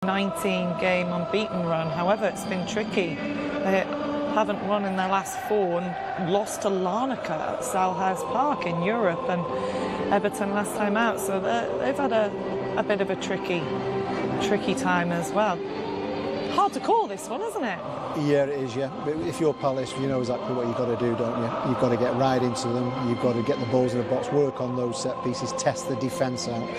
19-game unbeaten run. However, it's been tricky. They haven't won in their last 4 and lost to Larnaca at Selhurst Park in Europe, and Everton last time out. So they've had a bit of a tricky time as well. Hard to call this one, isn't it? Yeah, it is, yeah. But if you're Palace, you know exactly what you've got to do, don't you? You've got to get right into them, you've got to get the balls in the box, work on those set pieces, test the defence out.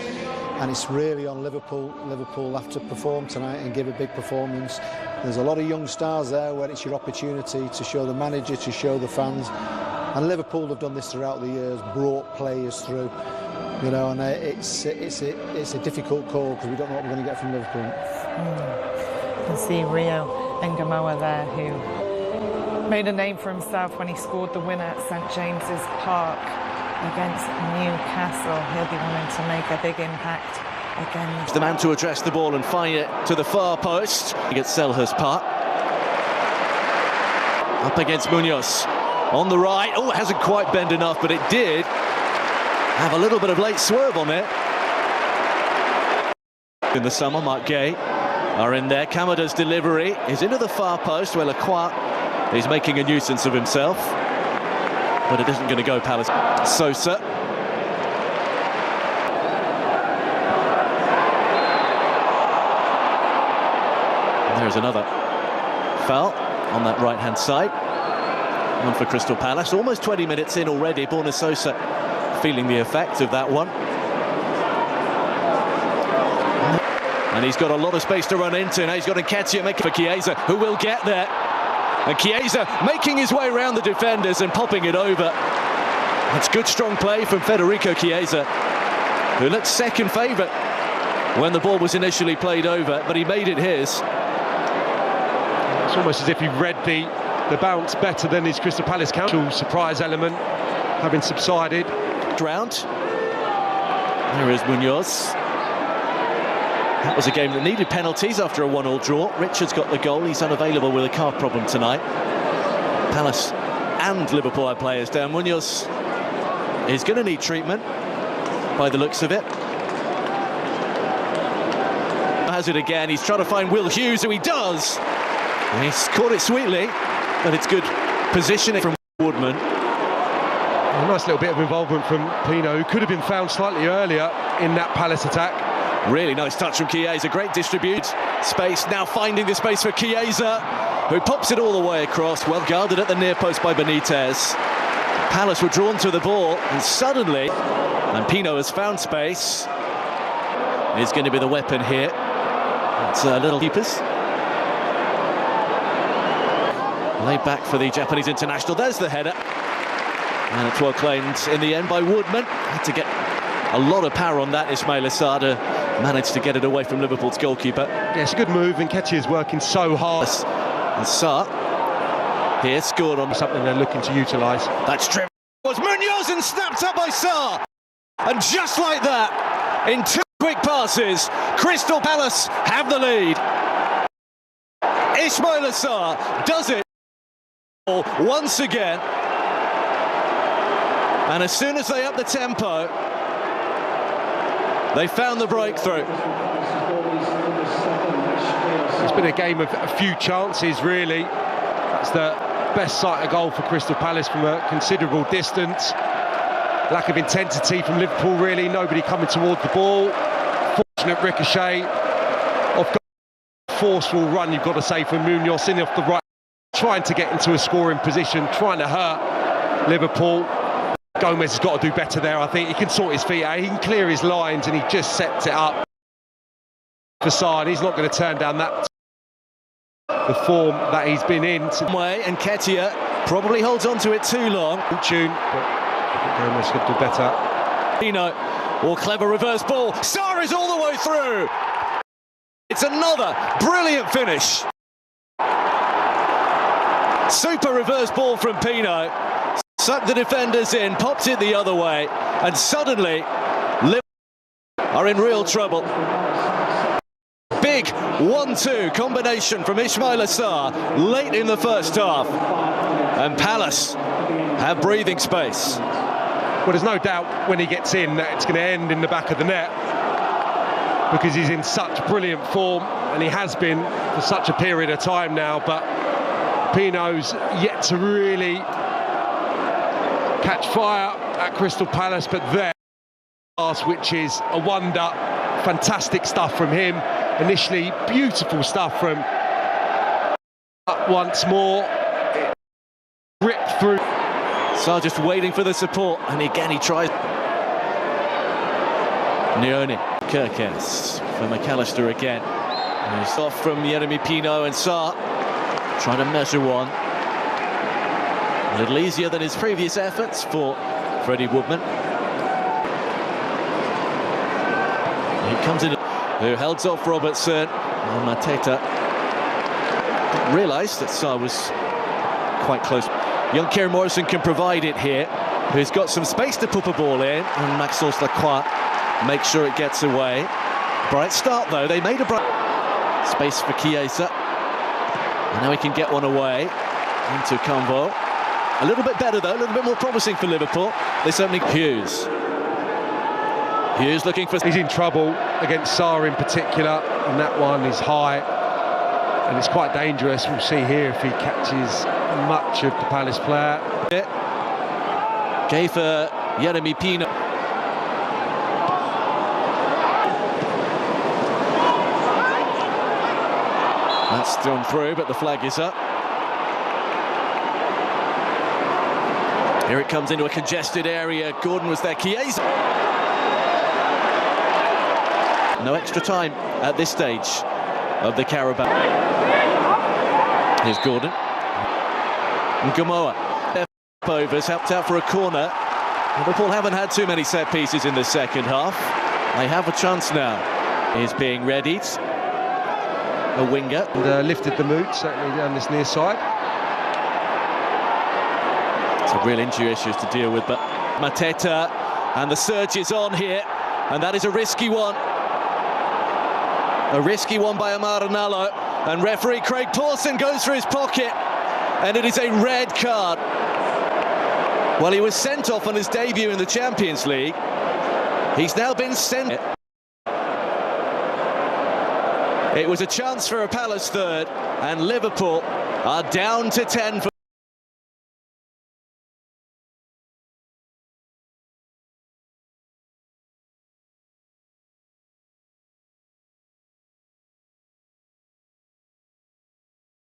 And it's really on Liverpool. Liverpool have to perform tonight and give a big performance. There's a lot of young stars there where it's your opportunity to show the manager, to show the fans. And Liverpool have done this throughout the years, brought players through. You know, and it's a difficult call because we don't know what we're going to get from Liverpool. You can see Rio Ngamoa there, who made a name for himself when he scored the winner at St James's Park against Newcastle. He'll be wanting to make a big impact again. The man to address the ball and fire it to the far post against Selhurst Park. Up against Munoz on the right. Oh, it hasn't quite bent enough, but it did have a little bit of late swerve on it. In the summer, Mark Gay are in there. Kamada's delivery is into the far post where Lacroix is making a nuisance of himself. But it isn't going to go Palace. Sosa. And there's another foul on that right-hand side. One for Crystal Palace. Almost 20 minutes in already. Borna Sosa feeling the effect of that one. And he's got a lot of space to run into. Now he's got Nketiah making for Chiesa, who will get there. And Chiesa making his way around the defenders and popping it over. It's good strong play from Federico Chiesa, who looked second favourite when the ball was initially played over, but he made it his. It's almost as if he read the bounce better than his Crystal Palace counter. Surprise element having subsided. Round. There is Munoz. That was a game that needed penalties after a 1-1 draw. Richards got the goal. He's unavailable with a calf problem tonight. Palace and Liverpool have players down. Munoz is going to need treatment by the looks of it. Has it again. He's trying to find Will Hughes, who he does. And he's caught it sweetly, but it's good positioning from Woodman. A nice little bit of involvement from Pino, who could have been found slightly earlier in that Palace attack. Really nice touch from Chiesa, great distribute. Space, now finding the space for Chiesa, who pops it all the way across, well guarded at the near post by Benitez. Palace were drawn to the ball, and suddenly, and Pino has found space, is going to be the weapon here. It's little keepers. Laid back for the Japanese international, there's the header. And it's well claimed in the end by Woodman. Had to get a lot of power on that. Ismail Assar managed to get it away from Liverpool's goalkeeper. Yeah, it's a good move, and Nketiah is working so hard. Assar here scored on something they're looking to utilise. That's true. It was Munoz and snapped up by Sarr. And just like that, in 2 quick passes, Crystal Palace have the lead. Ismail Assar does it once again. And as soon as they up the tempo, they found the breakthrough. It's been a game of a few chances, really. That's the best sight of goal for Crystal Palace from a considerable distance. Lack of intensity from Liverpool, really. Nobody coming toward the ball. Fortunate ricochet. Off forceful run, you've got to say, from Munoz in off the right. Trying to get into a scoring position, trying to hurt Liverpool. Gomez has got to do better there, I think. He can sort his feet out, he can clear his lines, and he just sets it up for Sarr. He's not going to turn down that the form that he's been in. And Nketiah probably holds on to it too long. Tune, but Gomez could do better. Pino, or clever reverse ball. Sarr is all the way through. It's another brilliant finish. Super reverse ball from Pino. Sucked the defenders in, popped it the other way, and suddenly Liverpool are in real trouble. Big 1-2 combination from Ismail Assar late in the first half, and Palace have breathing space. Well, there's no doubt when he gets in that it's going to end in the back of the net, because he's in such brilliant form. and he has been for such a period of time now, but Pino's yet to really catch fire at Crystal Palace, but there, which is a wonder. Fantastic stuff from him. Initially, beautiful stuff from once more. Ripped through. So just waiting for the support, and again he tries. Nione, Kirkes for McAllister again. And he's off from Yeremy Pino, and Sarr trying to measure one. A little easier than his previous efforts for Freddie Woodman. He comes in, who holds off Robertson, and Mateta didn't realise that Sarr was quite close. Young Kieran Morrison can provide it here, who's got some space to put a ball in, and Maxence Lacroix makes sure it gets away. Bright start though, they made a bright space for Chiesa, and now he can get one away into Convo. A little bit better though, a little bit more promising for Liverpool. They certainly. Hughes looking for. He's in trouble against Sarr in particular, and that one is high, and it's quite dangerous. We'll see here if he catches much of the Palace player. Gave for Yeremy Pino. That's thrown through, but the flag is up. Here it comes into a congested area. Gordon was there. Chiesa. No extra time at this stage of the Carabao. Here's Gordon. And Gamoa. Overs helped out for a corner. Liverpool haven't had too many set pieces in the second half. They have a chance now. He's being readied. A winger. And lifted the mood, certainly down this near side. Some real injury issues to deal with, but Mateta, and the surge is on here, and that is a risky one. A risky one by Amar Ranallo, and referee Craig Pawson goes for his pocket, and it is a red card. Well, he was sent off on his debut in the Champions League. He's now been sent. It was a chance for a Palace third, and Liverpool are down to 10 for